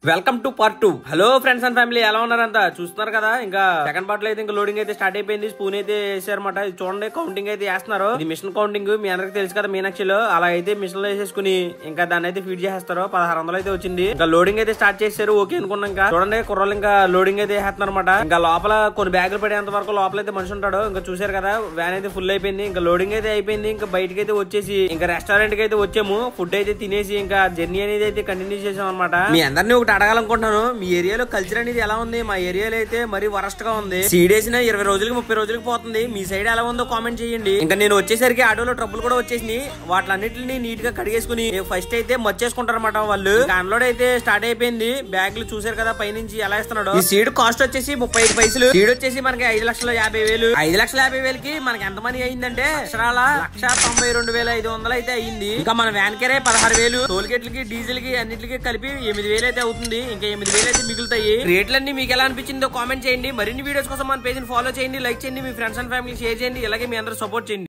Welcome to part 2. Hello friends and family, ఎలా ఉన్నారంతా? చూస్తున్నారు కదా, ఇంకా సెకండ్ పార్ట్ లో అయితే ఇంకా లోడింగ్ అయితే స్టార్ట్ అయిపోయింది. స్పూన్ అయితే వేసారన్నమాట. ఇది చూడండి, కౌంటింగ్ అయితే వేస్తున్నారు. ఇది మిషన్ కౌంటింగ్, మీ అందరికి తెలుసు కదా మీనాక్షిలో. అలా అయితే మిషన్ లో వేసేసుకుని ఇంకా దాన్ని అయితే ఫీడ్ చేస్తారు. 1600 అయితే వచ్చింది. ఇంకా లోడింగ్ అయితే స్టార్ట్ చేశారు. ఓకే అనుకున్నాం. ఇంకా చూడండి, కుర్రోళ్ళు ఇంకా లోడింగ్ అయితే వేస్తున్నారు అనమాట. ఇంకా లోపల కొన్ని బ్యాగులు పడేంత వరకు లోపల అయితే మనిషి ఉంటాడు. ఇంకా చూసారు కదా, వ్యాన్ అయితే ఫుల్ అయిపోయింది. ఇంకా లోడింగ్ అయితే అయిపోయింది. ఇంకా బయటకి అయితే వచ్చేసి ఇంకా రెస్టారెంట్ కి అయితే వచ్చాము. ఫుడ్ అయితే తినేసి ఇంకా జర్నీ అనేది అయితే కంటిన్యూ చేసాం అనమాట. మీ అందరినీ ఒకటి అడగాలనుకుంటున్నాను, మీ ఏరియాలో కల్చర్ అనేది ఎలా ఉంది? మా ఏరియాలో అయితే మరీ వరస్ట్ గా ఉంది. సీడేసిన 20 రోజులకి 30 రోజులకి పోతుంది. మీ సైడ్ ఎలా ఉందో కామెంట్ చేయండి. ఇంకా నేను వచ్చేసరికి ఆటోలో ట్రబుల్ కూడా వచ్చేసి వాటిలన్నింటినీ నీట్ గా కడిగేసుకుని ఫస్ట్ అయితే మర్చేసుకుంటారు అనమాట వాళ్ళు. అన్లోడ్ అయితే స్టార్ట్ అయిపోయింది. బ్యాగులు చూసారు కదా పైనుంచి ఎలా ఇస్తున్నాడు. ఈ సీడ్ కాస్ట్ వచ్చేసి 35 పైసలు. సీడ్ వచ్చేసి మనకి 5,50,000. 5,50,000కి మనకి ఎంత మనీ అయిందంటే అక్షరాల 1,92,500 అయితే అయ్యింది. ఇంకా మన వ్యాన్ కేరే 16,000. టోల్గేట్లకి డీజిల్ కి అన్నిటికి కలిపి 8,000 అయితే అవుతుంది. ఇంకా 8,000 అయితే మిగులుతాయి. రేట్లన్నీ మీకు ఎలా అనిపించిందో కామెంట్ చేయండి. మరిన్ని వీడియోస్ కోసం మన పేజ్ ని ఫాలో చేయండి, లైక్ చేయండి, మీ ఫ్రెండ్స్ అండ్ ఫ్యామిలీ షేర్ చేయండి. ఇలాగే మీ అందరూ సపోర్ట్ చేయండి.